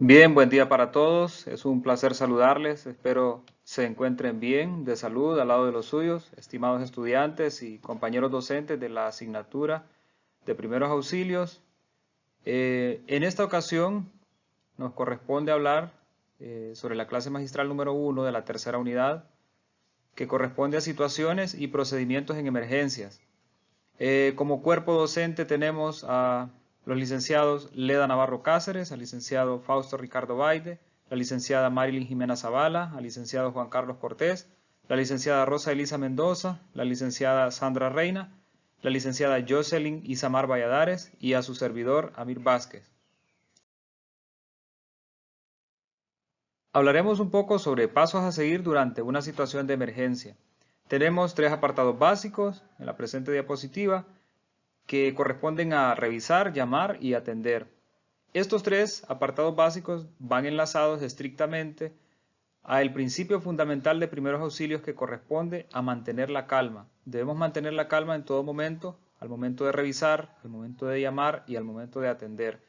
Bien, buen día para todos. Es un placer saludarles. Espero se encuentren bien, de salud, al lado de los suyos, estimados estudiantes y compañeros docentes de la asignatura de primeros auxilios. En esta ocasión nos corresponde hablar sobre la clase magistral número 1 de la tercera unidad, que corresponde a situaciones y procedimientos en emergencias. Como cuerpo docente tenemos a los licenciados Leda Navarro Cáceres, al licenciado Fausto Ricardo Baide, la licenciada Marilyn Jimena Zavala, al licenciado Juan Carlos Cortés, la licenciada Rosa Elisa Mendoza, la licenciada Sandra Reina, la licenciada Jocelyn Isamar Valladares y a su servidor Amir Vázquez. Hablaremos un poco sobre pasos a seguir durante una situación de emergencia. Tenemos tres apartados básicos en la presente diapositiva que corresponden a revisar, llamar y atender. Estos tres apartados básicos van enlazados estrictamente al principio fundamental de primeros auxilios que corresponde a mantener la calma. Debemos mantener la calma en todo momento, al momento de revisar, al momento de llamar y al momento de atender.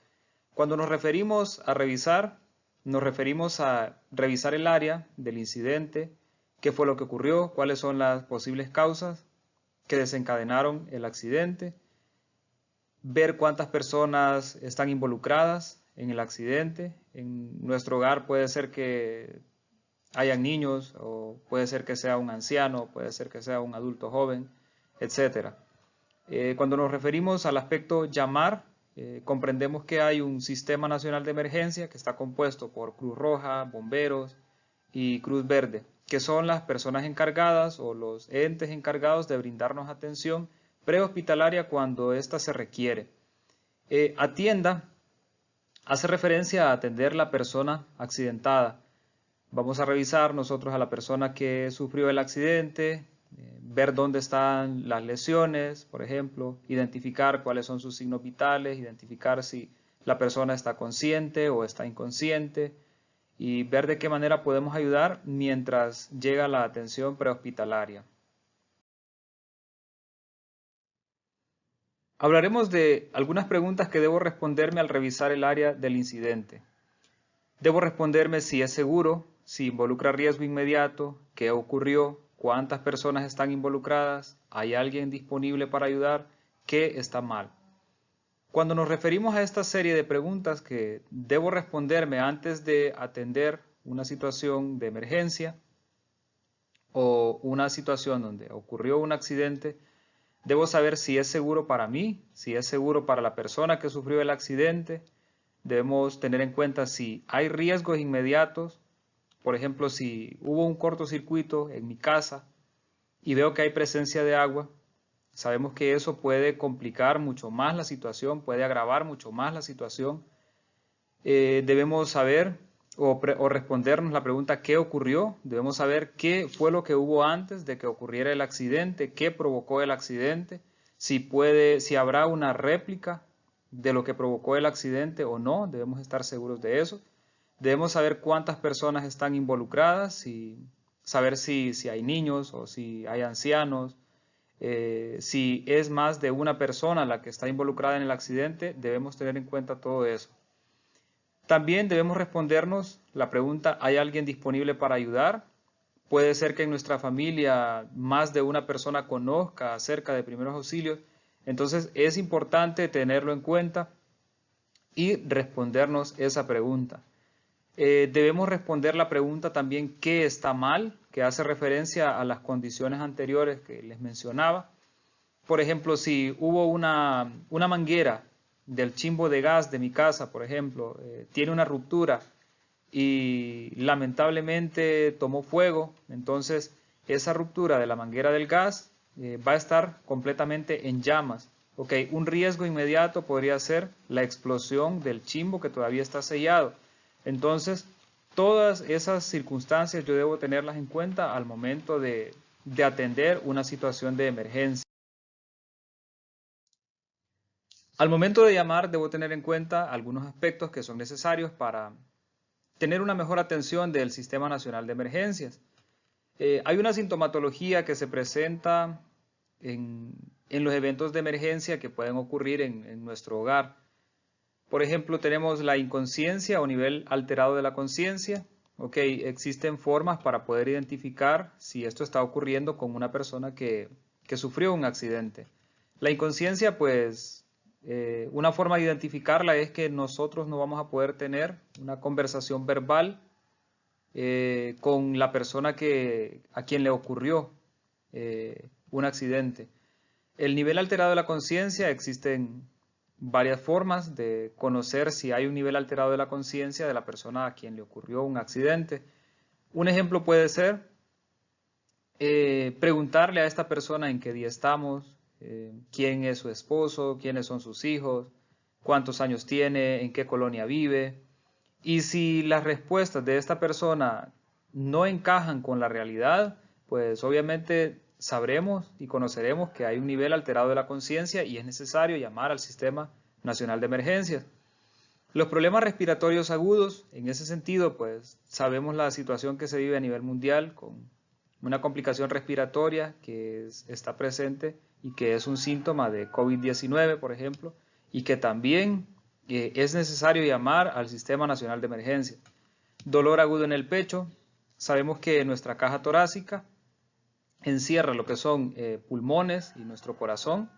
Cuando nos referimos a revisar, nos referimos a revisar el área del incidente, qué fue lo que ocurrió, cuáles son las posibles causas que desencadenaron el accidente, ver cuántas personas están involucradas en el accidente. En nuestro hogar puede ser que hayan niños, o puede ser que sea un anciano, puede ser que sea un adulto joven, etc. Cuando nos referimos al aspecto llamar, comprendemos que hay un Sistema Nacional de Emergencia que está compuesto por Cruz Roja, bomberos y Cruz Verde, que son las personas encargadas o los entes encargados de brindarnos atención prehospitalaria cuando ésta se requiere. Atienda hace referencia a atender la persona accidentada. Vamos a revisar nosotros a la persona que sufrió el accidente, ver dónde están las lesiones, por ejemplo, identificar cuáles son sus signos vitales, identificar si la persona está consciente o está inconsciente y ver de qué manera podemos ayudar mientras llega la atención prehospitalaria. Hablaremos de algunas preguntas que debo responderme al revisar el área del incidente. Debo responderme si es seguro, si involucra riesgo inmediato, qué ocurrió, cuántas personas están involucradas, hay alguien disponible para ayudar, qué está mal. Cuando nos referimos a esta serie de preguntas que debo responderme antes de atender una situación de emergencia o una situación donde ocurrió un accidente, debo saber si es seguro para mí, si es seguro para la persona que sufrió el accidente. Debemos tener en cuenta si hay riesgos inmediatos. Por ejemplo, si hubo un cortocircuito en mi casa y veo que hay presencia de agua, sabemos que eso puede complicar mucho más la situación, puede agravar mucho más la situación. Debemos saber o respondernos la pregunta ¿qué ocurrió? Debemos saber qué fue lo que hubo antes de que ocurriera el accidente, qué provocó el accidente, si habrá una réplica de lo que provocó el accidente o no, debemos estar seguros de eso. Debemos saber cuántas personas están involucradas, saber si hay niños o si hay ancianos, si es más de una persona la que está involucrada en el accidente, debemos tener en cuenta todo eso. También debemos respondernos la pregunta, ¿hay alguien disponible para ayudar? Puede ser que en nuestra familia más de una persona conozca acerca de primeros auxilios, entonces es importante tenerlo en cuenta y respondernos esa pregunta. Debemos responder la pregunta también ¿qué está mal? Que hace referencia a las condiciones anteriores que les mencionaba. Por ejemplo, si hubo una manguera del chimbo de gas de mi casa, por ejemplo, tiene una ruptura y lamentablemente tomó fuego, entonces esa ruptura de la manguera del gas va a estar completamente en llamas. Okay, un riesgo inmediato podría ser la explosión del chimbo que todavía está sellado. Entonces, todas esas circunstancias yo debo tenerlas en cuenta al momento de atender una situación de emergencia. Al momento de llamar debo tener en cuenta algunos aspectos que son necesarios para tener una mejor atención del Sistema Nacional de Emergencias. Hay una sintomatología que se presenta en los eventos de emergencia que pueden ocurrir en nuestro hogar. Por ejemplo, tenemos la inconsciencia o nivel alterado de la conciencia. Ok, existen formas para poder identificar si esto está ocurriendo con una persona que sufrió un accidente. La inconsciencia, pues, una forma de identificarla es que nosotros no vamos a poder tener una conversación verbal con la persona a quien le ocurrió un accidente. El nivel alterado de la conciencia, existen varias formas de conocer si hay un nivel alterado de la conciencia de la persona a quien le ocurrió un accidente. Un ejemplo puede ser preguntarle a esta persona en qué día estamos, quién es su esposo, quiénes son sus hijos, cuántos años tiene, en qué colonia vive. Y si las respuestas de esta persona no encajan con la realidad, pues obviamente sabremos y conoceremos que hay un nivel alterado de la conciencia y es necesario llamar al Sistema Nacional de Emergencias. Los problemas respiratorios agudos, en ese sentido, pues sabemos la situación que se vive a nivel mundial con una complicación respiratoria que está presente y que es un síntoma de COVID-19, por ejemplo, y que también es necesario llamar al Sistema Nacional de Emergencia. Dolor agudo en el pecho, sabemos que nuestra caja torácica encierra lo que son pulmones y nuestro corazón.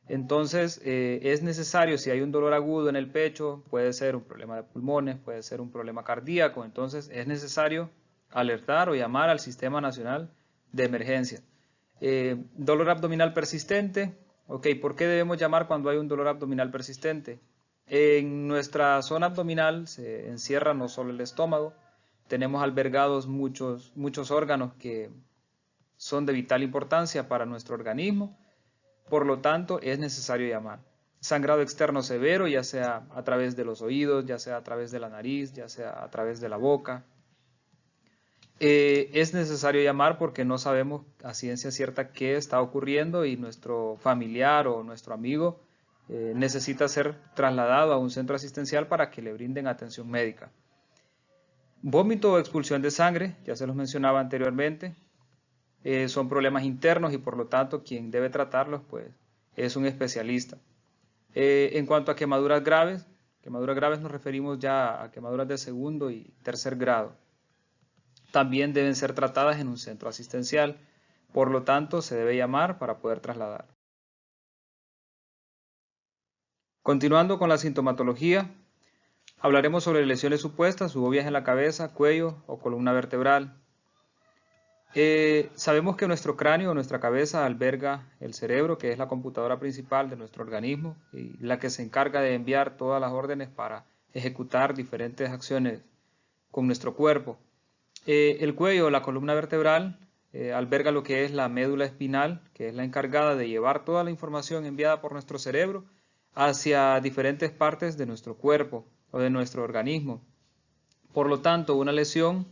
Entonces es necesario, si hay un dolor agudo en el pecho, puede ser un problema de pulmones, puede ser un problema cardíaco, entonces es necesario alertar o llamar al Sistema Nacional de Emergencia. Dolor abdominal persistente, ok, ¿por qué debemos llamar cuando hay un dolor abdominal persistente? En nuestra zona abdominal se encierra no solo el estómago, tenemos albergados muchos órganos que son de vital importancia para nuestro organismo, por lo tanto es necesario llamar. Sangrado externo severo, ya sea a través de los oídos, ya sea a través de la nariz, ya sea a través de la boca. Es necesario llamar porque no sabemos a ciencia cierta qué está ocurriendo y nuestro familiar o nuestro amigo necesita ser trasladado a un centro asistencial para que le brinden atención médica. Vómito o expulsión de sangre, ya se los mencionaba anteriormente, son problemas internos y por lo tanto quien debe tratarlos pues es un especialista. En cuanto a quemaduras graves nos referimos ya a quemaduras de segundo y tercer grado. También deben ser tratadas en un centro asistencial, por lo tanto se debe llamar para poder trasladar. Continuando con la sintomatología, hablaremos sobre lesiones supuestas u obvias en la cabeza, cuello o columna vertebral. Sabemos que nuestro cráneo o nuestra cabeza alberga el cerebro, que es la computadora principal de nuestro organismo y la que se encarga de enviar todas las órdenes para ejecutar diferentes acciones con nuestro cuerpo. El cuello o la columna vertebral alberga lo que es la médula espinal, que es la encargada de llevar toda la información enviada por nuestro cerebro hacia diferentes partes de nuestro cuerpo o de nuestro organismo. Por lo tanto, una lesión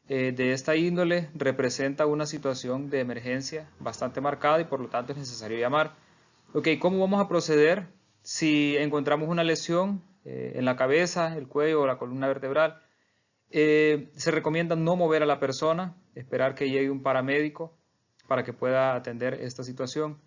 de esta índole representa una situación de emergencia bastante marcada y por lo tanto es necesario llamar. Ok, ¿cómo vamos a proceder si encontramos una lesión en la cabeza, el cuello o la columna vertebral? Se recomienda no mover a la persona, esperar que llegue un paramédico para que pueda atender esta situación.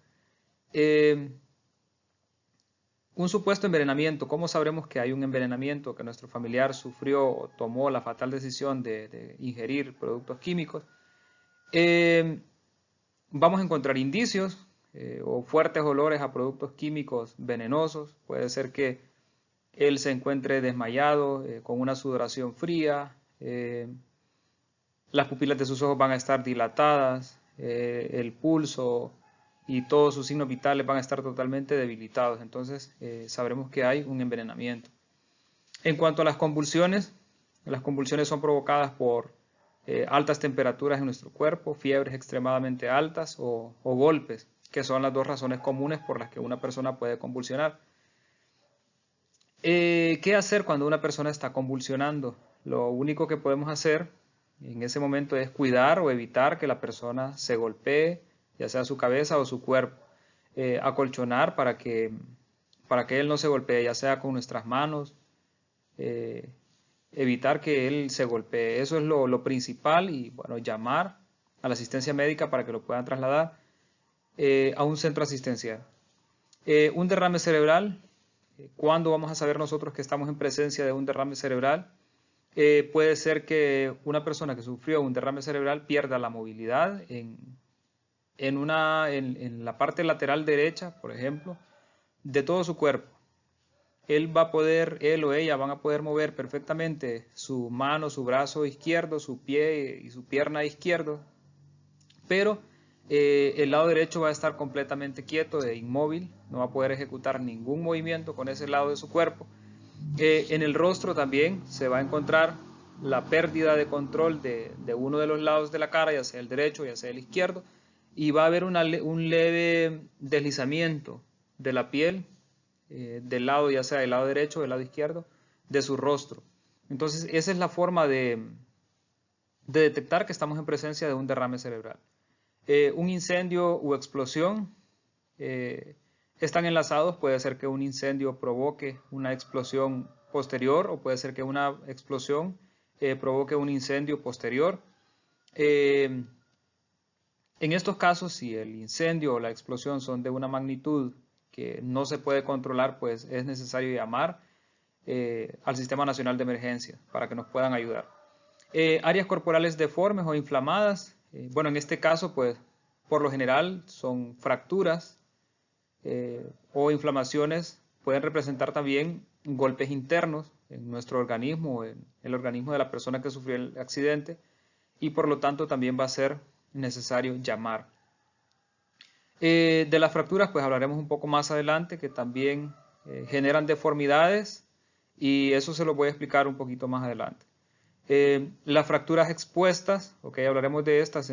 Un supuesto envenenamiento, ¿cómo sabremos que hay un envenenamiento, que nuestro familiar sufrió o tomó la fatal decisión de ingerir productos químicos? Vamos a encontrar indicios o fuertes olores a productos químicos venenosos. Puede ser que él se encuentre desmayado, con una sudoración fría, las pupilas de sus ojos van a estar dilatadas, el pulso y todos sus signos vitales van a estar totalmente debilitados. Entonces sabremos que hay un envenenamiento. En cuanto a las convulsiones son provocadas por altas temperaturas en nuestro cuerpo, fiebres extremadamente altas o golpes, que son las dos razones comunes por las que una persona puede convulsionar. ¿Qué hacer cuando una persona está convulsionando? Lo único que podemos hacer en ese momento es cuidar o evitar que la persona se golpee, ya sea su cabeza o su cuerpo. Acolchonar para que él no se golpee, ya sea con nuestras manos, evitar que él se golpee. Eso es lo principal y bueno, llamar a la asistencia médica para que lo puedan trasladar a un centro asistencial. Un derrame cerebral ¿Cuándo vamos a saber nosotros que estamos en presencia de un derrame cerebral? Puede ser que una persona que sufrió un derrame cerebral pierda la movilidad en la parte lateral derecha, por ejemplo, de todo su cuerpo. Él o ella van a poder mover perfectamente su mano, su brazo izquierdo, su pie y su pierna izquierdo, pero el lado derecho va a estar completamente quieto e inmóvil, no va a poder ejecutar ningún movimiento con ese lado de su cuerpo. En el rostro también se va a encontrar la pérdida de control de uno de los lados de la cara, ya sea el derecho, ya sea el izquierdo, y va a haber un leve deslizamiento de la piel del lado, ya sea del lado derecho o del lado izquierdo, de su rostro. Entonces, esa es la forma de detectar que estamos en presencia de un derrame cerebral. Un incendio u explosión están enlazados. Puede ser que un incendio provoque una explosión posterior o puede ser que una explosión provoque un incendio posterior. En estos casos, si el incendio o la explosión son de una magnitud que no se puede controlar, pues es necesario llamar al Sistema Nacional de Emergencia para que nos puedan ayudar. Áreas corporales deformes o inflamadas, bueno, en este caso, pues, por lo general son fracturas o inflamaciones, pueden representar también golpes internos en nuestro organismo, en el organismo de la persona que sufrió el accidente, y por lo tanto también va a ser necesario llamar. De las fracturas, pues hablaremos un poco más adelante, que también generan deformidades, y eso se lo voy a explicar un poquito más adelante. Las fracturas expuestas, ok, hablaremos de estas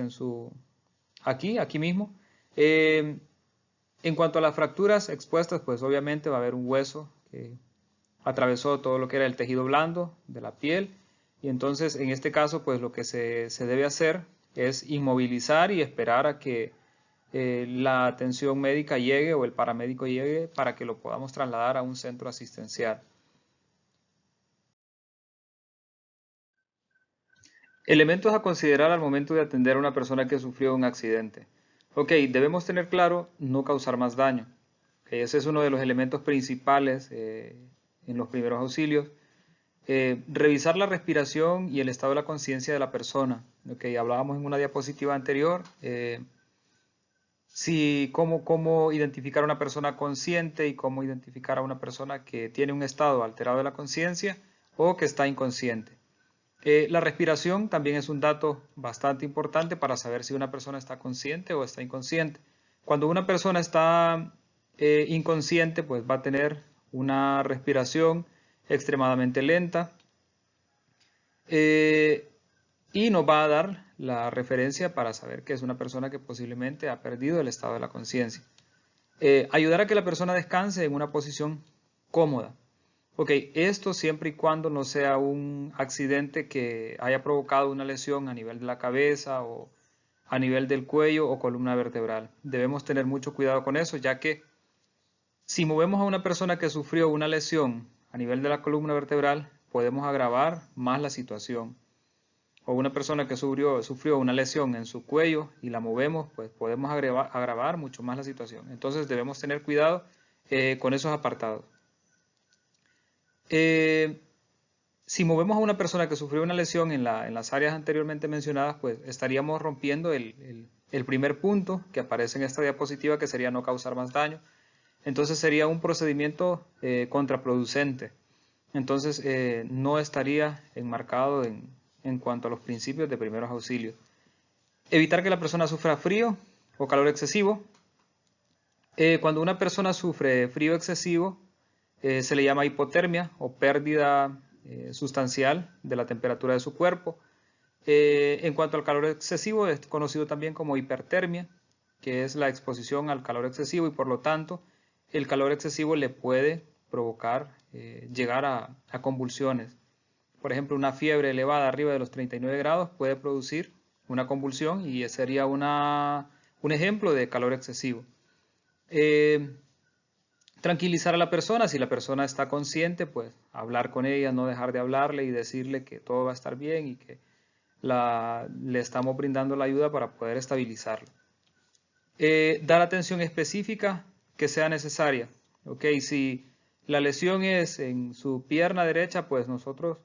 aquí mismo. En cuanto a las fracturas expuestas, pues obviamente va a haber un hueso que atravesó todo lo que era el tejido blando de la piel, y entonces en este caso, pues lo que se debe hacer es inmovilizar y esperar a que la atención médica llegue o el paramédico llegue para que lo podamos trasladar a un centro asistencial. Elementos a considerar al momento de atender a una persona que sufrió un accidente. Ok, debemos tener claro no causar más daño. Ese es uno de los elementos principales en los primeros auxilios. Revisar la respiración y el estado de la conciencia de la persona. Ok, hablábamos en una diapositiva anterior. Cómo identificar a una persona consciente y cómo identificar a una persona que tiene un estado alterado de la conciencia o que está inconsciente. La respiración también es un dato bastante importante para saber si una persona está consciente o está inconsciente. Cuando una persona está inconsciente, pues va a tener una respiración extremadamente lenta y nos va a dar la referencia para saber que es una persona que posiblemente ha perdido el estado de la conciencia. Ayudar a que la persona descanse en una posición cómoda. Ok, esto siempre y cuando no sea un accidente que haya provocado una lesión a nivel de la cabeza o a nivel del cuello o columna vertebral. Debemos tener mucho cuidado con eso, ya que si movemos a una persona que sufrió una lesión a nivel de la columna vertebral, podemos agravar más la situación. O una persona que sufrió una lesión en su cuello y la movemos, pues podemos agravar mucho más la situación. Entonces debemos tener cuidado con esos apartados. Si movemos a una persona que sufrió una lesión en las áreas anteriormente mencionadas, pues estaríamos rompiendo el primer punto que aparece en esta diapositiva, que sería no causar más daño. Entonces sería un procedimiento contraproducente. Entonces no estaría enmarcado en cuanto a los principios de primeros auxilios. Evitar que la persona sufra frío o calor excesivo. Cuando una persona sufre frío excesivo, se le llama hipotermia o pérdida sustancial de la temperatura de su cuerpo. En cuanto al calor excesivo, es conocido también como hipertermia, que es la exposición al calor excesivo, y por lo tanto el calor excesivo le puede provocar llegar a convulsiones. Por ejemplo, una fiebre elevada arriba de los 39 grados puede producir una convulsión y sería un ejemplo de calor excesivo. Tranquilizar a la persona, si la persona está consciente, pues hablar con ella, no dejar de hablarle y decirle que todo va a estar bien y que le estamos brindando la ayuda para poder estabilizarlo. Dar atención específica que sea necesaria. Okay, si la lesión es en su pierna derecha, pues nosotros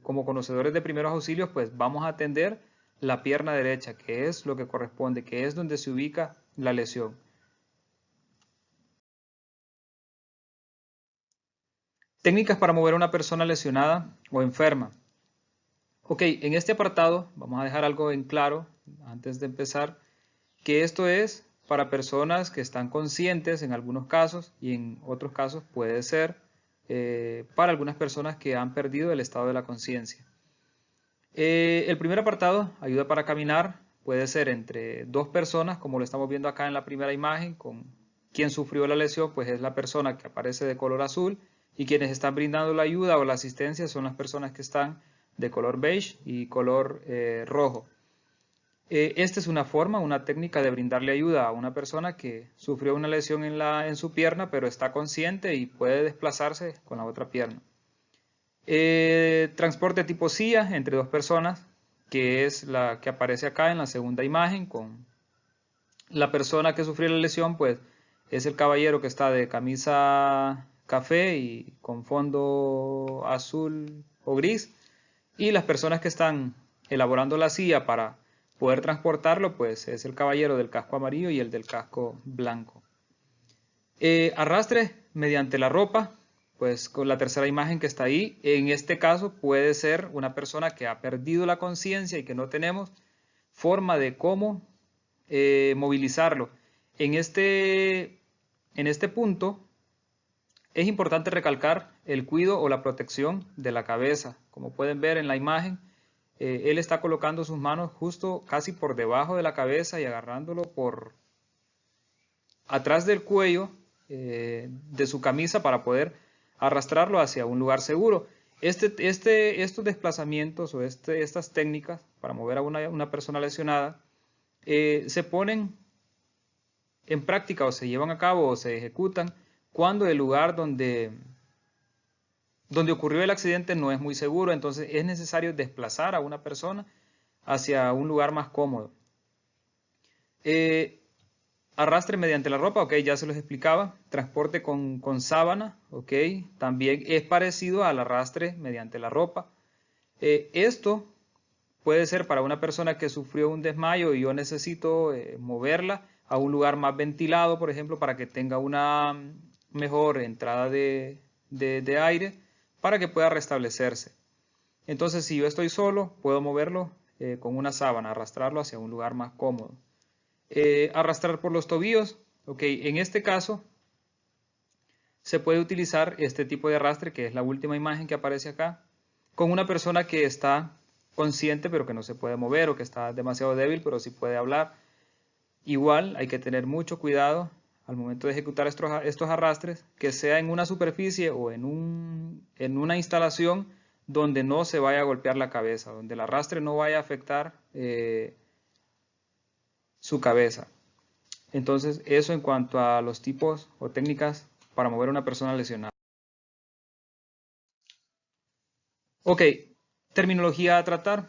como conocedores de primeros auxilios, pues vamos a atender la pierna derecha, que es lo que corresponde, que es donde se ubica la lesión. Técnicas para mover a una persona lesionada o enferma. Ok, en este apartado vamos a dejar algo en claro antes de empezar, que esto es para personas que están conscientes en algunos casos y en otros casos puede ser para algunas personas que han perdido el estado de la conciencia. El primer apartado, ayuda para caminar, puede ser entre dos personas, como lo estamos viendo acá en la primera imagen, con quien sufrió la lesión, pues es la persona que aparece de color azul, y quienes están brindando la ayuda o la asistencia son las personas que están de color beige y color rojo. Esta es una forma, una técnica de brindarle ayuda a una persona que sufrió una lesión en su pierna, pero está consciente y puede desplazarse con la otra pierna. Transporte tipo silla entre dos personas, que es la que aparece acá en la segunda imagen, con la persona que sufrió la lesión, pues es el caballero que está de camisa café y con fondo azul o gris, y las personas que están elaborando la silla para poder transportarlo, pues es el caballero del casco amarillo y el del casco blanco. Arrastre mediante la ropa, pues con la tercera imagen que está ahí, en este caso puede ser una persona que ha perdido la conciencia y que no tenemos forma de cómo movilizarlo. En este punto es importante recalcar el cuidado o la protección de la cabeza. Como pueden ver en la imagen, él está colocando sus manos justo casi por debajo de la cabeza y agarrándolo por atrás del cuello de su camisa para poder arrastrarlo hacia un lugar seguro. Estos desplazamientos o estas técnicas para mover a una persona lesionada se ponen en práctica o se llevan a cabo o se ejecutan cuando el lugar donde ocurrió el accidente no es muy seguro, entonces es necesario desplazar a una persona hacia un lugar más cómodo. Arrastre mediante la ropa, ok, ya se los explicaba. Transporte con sábana, ok, también es parecido al arrastre mediante la ropa. Esto puede ser para una persona que sufrió un desmayo y yo necesito moverla a un lugar más ventilado, por ejemplo, para que tenga una mejor entrada de aire para que pueda restablecerse. Entonces, si yo estoy solo, puedo moverlo con una sábana, arrastrarlo hacia un lugar más cómodo. Arrastrar por los tobillos, ok, en este caso se puede utilizar este tipo de arrastre, que es la última imagen que aparece acá, con una persona que está consciente pero que no se puede mover o que está demasiado débil pero sí puede hablar. Igual hay que tener mucho cuidado al momento de ejecutar estos arrastres, que sea en una superficie o en una instalación donde no se vaya a golpear la cabeza, donde el arrastre no vaya a afectar su cabeza. Entonces, eso en cuanto a los tipos o técnicas para mover a una persona lesionada. Ok, terminología a tratar.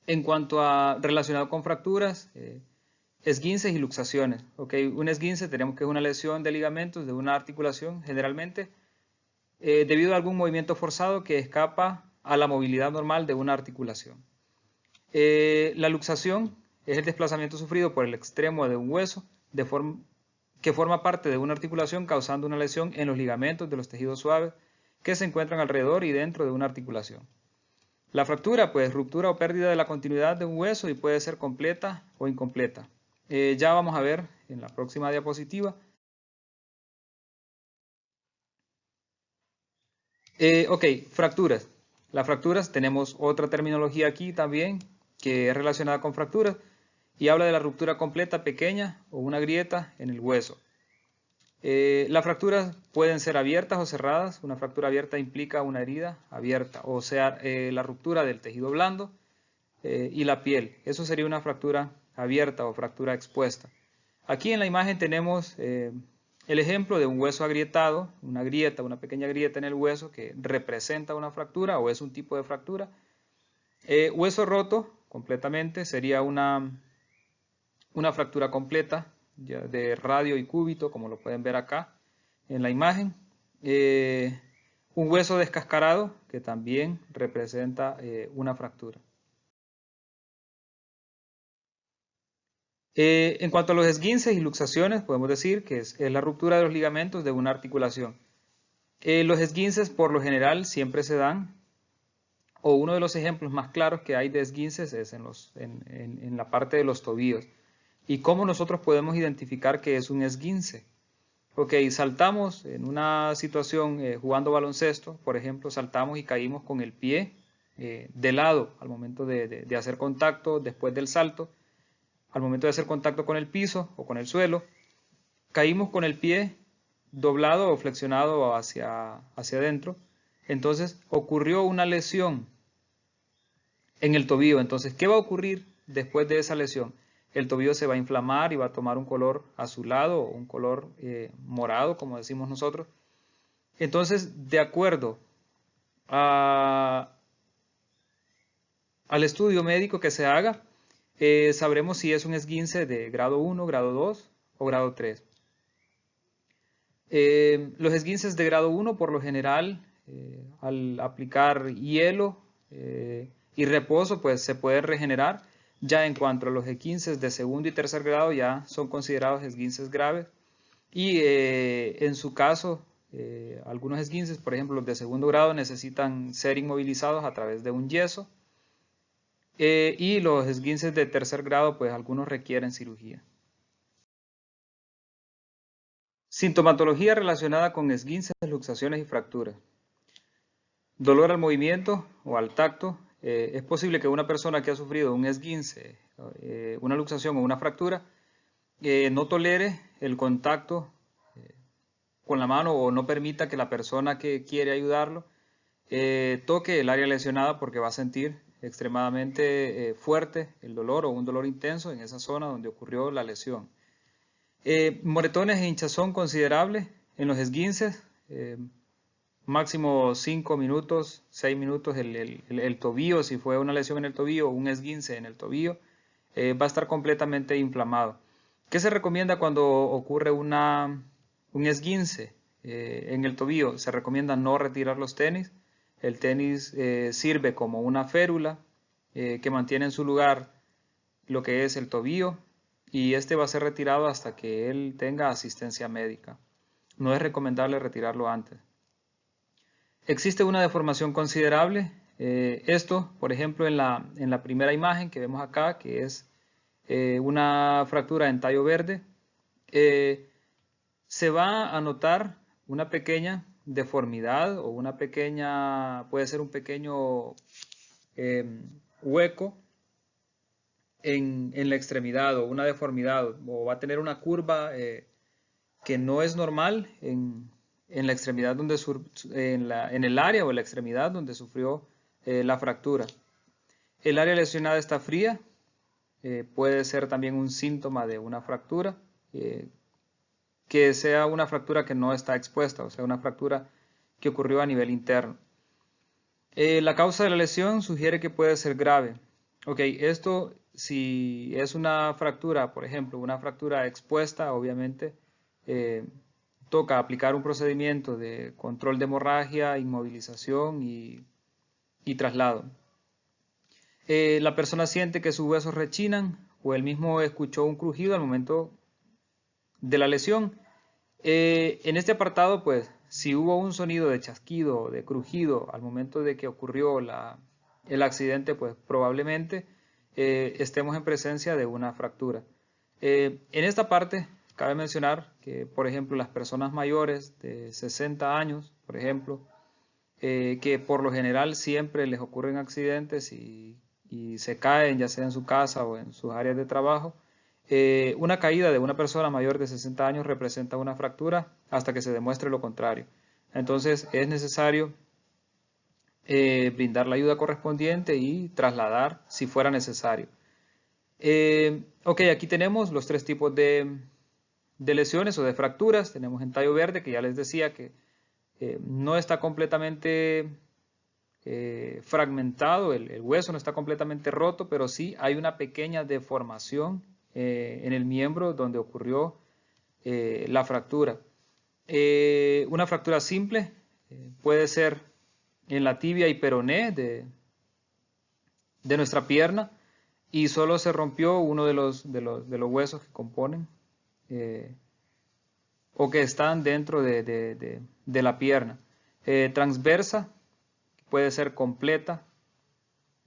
En cuanto a relacionado con fracturas, esguinces y luxaciones. Ok, un esguince tenemos que es una lesión de ligamentos de una articulación, generalmente, debido a algún movimiento forzado que escapa a la movilidad normal de una articulación. La luxación es el desplazamiento sufrido por el extremo de un hueso que forma parte de una articulación causando una lesión en los ligamentos de los tejidos suaves que se encuentran alrededor y dentro de una articulación. La fractura, pues ruptura o pérdida de la continuidad de un hueso y puede ser completa o incompleta. Ya vamos a ver en la próxima diapositiva. Ok, fracturas. Las fracturas, tenemos otra terminología aquí también que es relacionada con fracturas y habla de la ruptura completa, pequeña o una grieta en el hueso. Las fracturas pueden ser abiertas o cerradas. Una fractura abierta implica una herida abierta, o sea, la ruptura del tejido blando y la piel. Eso sería una fractura abierta o fractura expuesta. Aquí en la imagen tenemos el ejemplo de un hueso agrietado, una grieta, una pequeña grieta en el hueso que representa una fractura o es un tipo de fractura. Hueso roto completamente sería una fractura completa de radio y cúbito, como lo pueden ver acá en la imagen. un hueso descascarado, que también representa una fractura. En cuanto a los esguinces y luxaciones, podemos decir que es la ruptura de los ligamentos de una articulación. Los esguinces por lo general siempre se dan, o uno de los ejemplos más claros que hay de esguinces es en la parte de los tobillos. ¿Y cómo nosotros podemos identificar que es un esguince? Ok, saltamos en una situación jugando baloncesto, por ejemplo, saltamos y caímos con el pie de lado al momento de hacer contacto después del salto. Al momento de hacer contacto con el piso o con el suelo, caímos con el pie doblado o flexionado hacia adentro. Entonces ocurrió una lesión en el tobillo. Entonces, ¿qué va a ocurrir después de esa lesión? El tobillo se va a inflamar y va a tomar un color azulado o un color morado, como decimos nosotros. Entonces, de acuerdo al estudio médico que se haga, sabremos si es un esguince de grado 1, grado 2 o grado 3. Los esguinces de grado 1, por lo general, al aplicar hielo y reposo, pues se pueden regenerar. Ya en cuanto a los esguinces de segundo y tercer grado, ya son considerados esguinces graves. Y en su caso, algunos esguinces, por ejemplo los de segundo grado, necesitan ser inmovilizados a través de un yeso. Y los esguinces de tercer grado, pues algunos requieren cirugía. Sintomatología relacionada con esguinces, luxaciones y fracturas. Dolor al movimiento o al tacto. Es posible que una persona que ha sufrido un esguince, una luxación o una fractura, no tolere el contacto con la mano o no permita que la persona que quiere ayudarlo toque el área lesionada porque va a sentir extremadamente fuerte el dolor o un dolor intenso en esa zona donde ocurrió la lesión. Moretones e hinchazón considerables en los esguinces, máximo 5 minutos, 6 minutos el tobillo, si fue una lesión en el tobillo o un esguince en el tobillo, va a estar completamente inflamado. ¿Qué se recomienda cuando ocurre un esguince en el tobillo? Se recomienda no retirar los tenis. El tenis sirve como una férula que mantiene en su lugar lo que es el tobillo y este va a ser retirado hasta que él tenga asistencia médica. No es recomendable retirarlo antes. Existe una deformación considerable. Esto, por ejemplo, en la primera imagen que vemos acá, que es una fractura en tallo verde, se va a notar una pequeña deformidad o puede ser un pequeño hueco en la extremidad o una deformidad o va a tener una curva que no es normal en la extremidad en el área o la extremidad donde sufrió la fractura. El área lesionada está fría, puede ser también un síntoma de una fractura, que sea una fractura que no está expuesta, o sea, una fractura que ocurrió a nivel interno. La causa de la lesión sugiere que puede ser grave. Ok, esto si es una fractura, por ejemplo, una fractura expuesta, obviamente toca aplicar un procedimiento de control de hemorragia, inmovilización y traslado. La persona siente que sus huesos rechinan o él mismo escuchó un crujido al momento de la lesión. En este apartado, pues, si hubo un sonido de chasquido o de crujido al momento de que ocurrió el accidente, pues probablemente estemos en presencia de una fractura. En esta parte, cabe mencionar que, por ejemplo, las personas mayores de 60 años, por ejemplo, que por lo general siempre les ocurren accidentes y se caen, ya sea en su casa o en sus áreas de trabajo, una caída de una persona mayor de 60 años representa una fractura hasta que se demuestre lo contrario. Entonces es necesario brindar la ayuda correspondiente y trasladar si fuera necesario. Ok, aquí tenemos los tres tipos de lesiones o de fracturas. Tenemos en tallo verde, que ya les decía que no está completamente fragmentado, el hueso no está completamente roto, pero sí hay una pequeña deformación en el miembro donde ocurrió la fractura. Una fractura simple puede ser en la tibia y peroné de nuestra pierna y solo se rompió uno de los huesos que componen o que están dentro de la pierna. Transversa puede ser completa,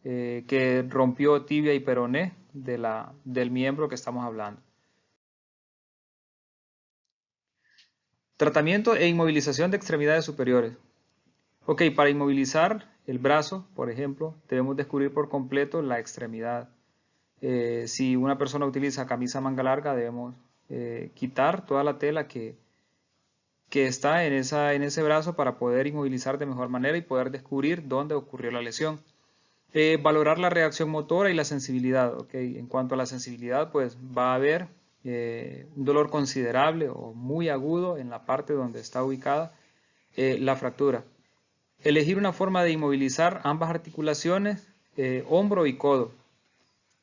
que rompió tibia y peroné del miembro que estamos hablando. Tratamiento e inmovilización de extremidades superiores. Ok, para inmovilizar el brazo, por ejemplo, debemos descubrir por completo la extremidad. Si una persona utiliza camisa manga larga, debemos quitar toda la tela que está en ese brazo para poder inmovilizar de mejor manera y poder descubrir dónde ocurrió la lesión. Valorar la reacción motora y la sensibilidad. Okay. En cuanto a la sensibilidad, pues va a haber un dolor considerable o muy agudo en la parte donde está ubicada la fractura. Elegir una forma de inmovilizar ambas articulaciones, hombro y codo.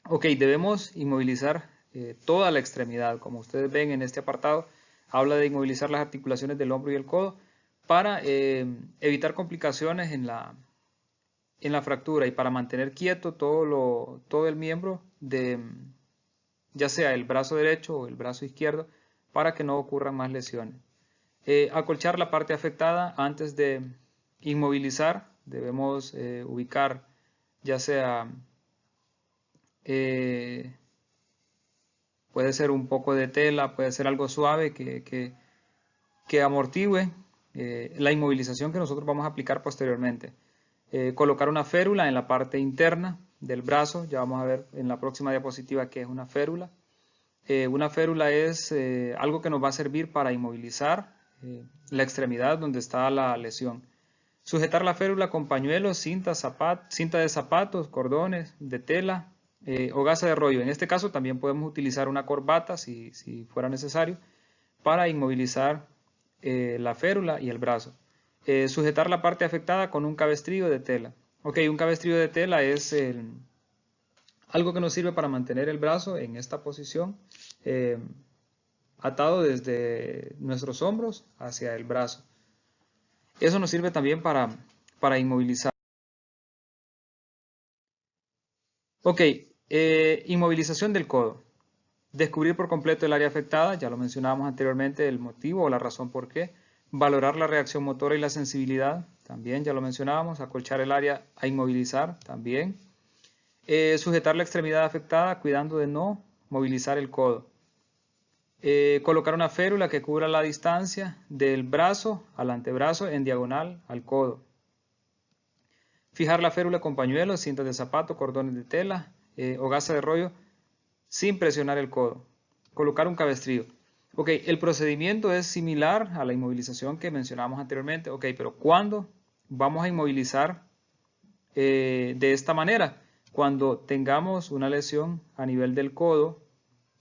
Ok, debemos inmovilizar toda la extremidad. Como ustedes ven en este apartado, habla de inmovilizar las articulaciones del hombro y el codo para evitar complicaciones en la fractura y para mantener quieto todo el miembro ya sea el brazo derecho o el brazo izquierdo, para que no ocurran más lesiones. Acolchar la parte afectada antes de inmovilizar. Debemos ubicar ya sea puede ser un poco de tela, puede ser algo suave que amortigüe la inmovilización que nosotros vamos a aplicar posteriormente. Colocar una férula en la parte interna del brazo, ya vamos a ver en la próxima diapositiva qué es una férula. Una férula es algo que nos va a servir para inmovilizar la extremidad donde está la lesión. Sujetar la férula con pañuelos, cinta de zapatos, cordones de tela o gasa de rollo. En este caso también podemos utilizar una corbata si fuera necesario para inmovilizar la férula y el brazo. Sujetar la parte afectada con un cabestrillo de tela. Ok, un cabestrillo de tela es algo que nos sirve para mantener el brazo en esta posición, atado desde nuestros hombros hacia el brazo. Eso nos sirve también para inmovilizar. Ok, inmovilización del codo. Descubrir por completo el área afectada, ya lo mencionábamos anteriormente, el motivo o la razón por qué. Valorar la reacción motora y la sensibilidad, también ya lo mencionábamos. Acolchar el área a inmovilizar, también. Sujetar la extremidad afectada, cuidando de no movilizar el codo. Colocar una férula que cubra la distancia del brazo al antebrazo en diagonal al codo. Fijar la férula con pañuelos, cintas de zapato, cordones de tela o gasa de rollo sin presionar el codo. Colocar un cabestrillo. Ok, el procedimiento es similar a la inmovilización que mencionábamos anteriormente. Ok, pero ¿cuándo vamos a inmovilizar de esta manera? Cuando tengamos una lesión a nivel del codo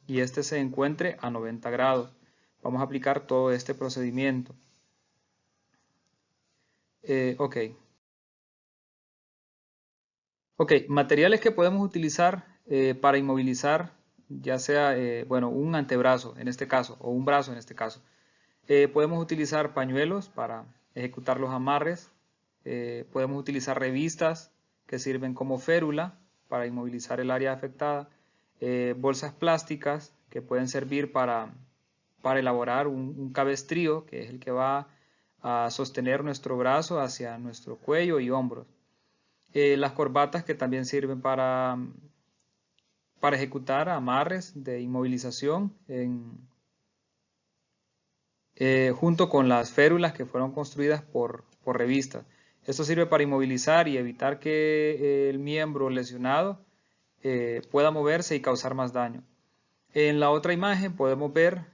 y este se encuentre a 90 grados. Vamos a aplicar todo este procedimiento. Ok. Ok, materiales que podemos utilizar para inmovilizar, ya sea, bueno, un antebrazo en este caso, o un brazo en este caso. Podemos utilizar pañuelos para ejecutar los amarres. Podemos utilizar revistas que sirven como férula para inmovilizar el área afectada. Bolsas plásticas que pueden servir para elaborar un cabestrillo, que es el que va a sostener nuestro brazo hacia nuestro cuello y hombros. Las corbatas que también sirven para ejecutar amarres de inmovilización junto con las férulas que fueron construidas por revistas. Esto sirve para inmovilizar y evitar que el miembro lesionado pueda moverse y causar más daño. En la otra imagen podemos ver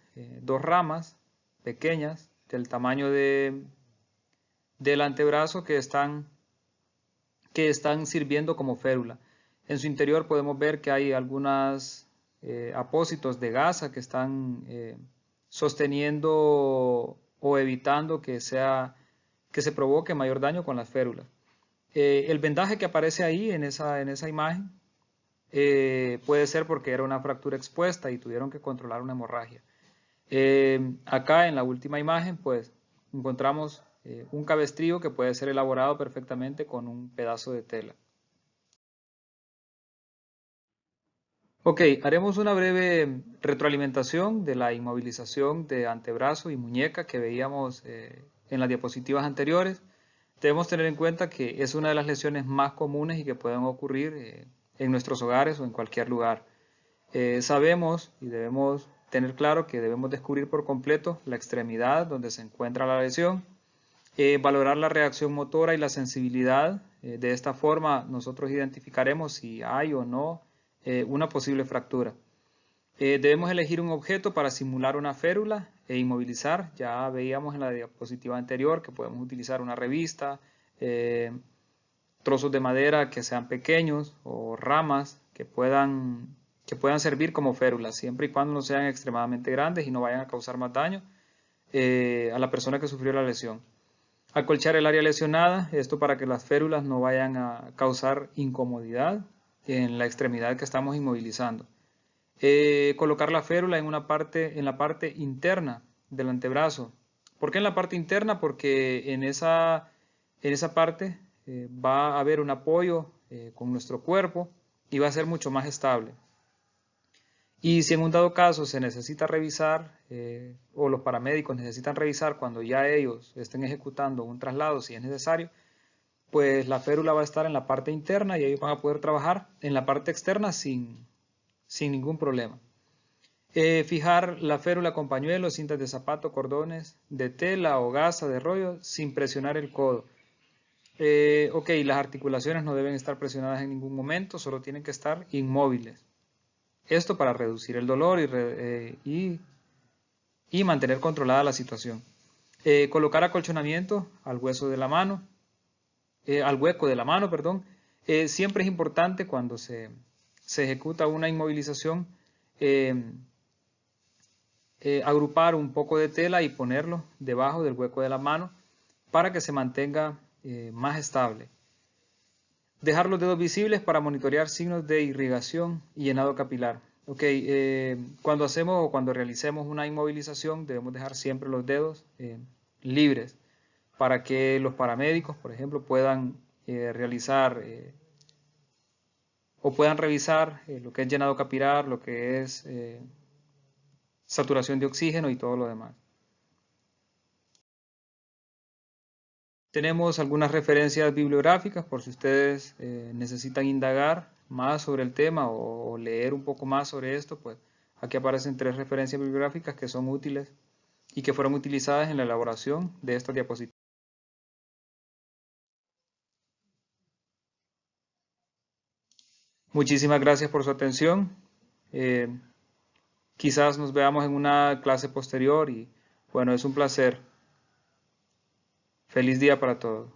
dos ramas pequeñas del tamaño del antebrazo que están sirviendo como férula. En su interior podemos ver que hay algunos apósitos de gasa que están sosteniendo o evitando que se provoque mayor daño con las férulas. El vendaje que aparece ahí en esa imagen puede ser porque era una fractura expuesta y tuvieron que controlar una hemorragia. Acá en la última imagen pues encontramos un cabestrillo que puede ser elaborado perfectamente con un pedazo de tela. Ok, haremos una breve retroalimentación de la inmovilización de antebrazo y muñeca que veíamos en las diapositivas anteriores. Debemos tener en cuenta que es una de las lesiones más comunes y que pueden ocurrir en nuestros hogares o en cualquier lugar. Sabemos y debemos tener claro que debemos descubrir por completo la extremidad donde se encuentra la lesión, valorar la reacción motora y la sensibilidad. De esta forma nosotros identificaremos si hay o no una posible fractura. Debemos elegir un objeto para simular una férula e inmovilizar. Ya veíamos en la diapositiva anterior que podemos utilizar una revista, trozos de madera que sean pequeños o ramas que puedan servir como férulas, siempre y cuando no sean extremadamente grandes y no vayan a causar más daño a la persona que sufrió la lesión. Acolchar el área lesionada, esto para que las férulas no vayan a causar incomodidad en la extremidad que estamos inmovilizando. Colocar la férula en la parte interna del antebrazo. ¿Por qué en la parte interna? Porque en esa parte va a haber un apoyo con nuestro cuerpo y va a ser mucho más estable. Y si en un dado caso se necesita revisar o los paramédicos necesitan revisar cuando ya ellos estén ejecutando un traslado, si es necesario, pues la férula va a estar en la parte interna y ellos van a poder trabajar en la parte externa sin ningún problema. Fijar la férula con pañuelos, cintas de zapato, cordones de tela o gasa de rollo sin presionar el codo. Ok, las articulaciones no deben estar presionadas en ningún momento, solo tienen que estar inmóviles. Esto para reducir el dolor y mantener controlada la situación. Colocar acolchonamiento al hueso de la mano, al hueco de la mano, perdón. Siempre es importante cuando se ejecuta una inmovilización agrupar un poco de tela y ponerlo debajo del hueco de la mano para que se mantenga más estable. Dejar los dedos visibles para monitorear signos de irrigación y llenado capilar. Cuando hacemos o cuando realicemos una inmovilización debemos dejar siempre los dedos libres para que los paramédicos, por ejemplo, puedan realizar o puedan revisar lo que es llenado capilar, lo que es saturación de oxígeno y todo lo demás. Tenemos algunas referencias bibliográficas por si ustedes necesitan indagar más sobre el tema o leer un poco más sobre esto, pues aquí aparecen 3 referencias bibliográficas que son útiles y que fueron utilizadas en la elaboración de estas diapositivas. Muchísimas gracias por su atención. Quizás nos veamos en una clase posterior y bueno, es un placer. Feliz día para todos.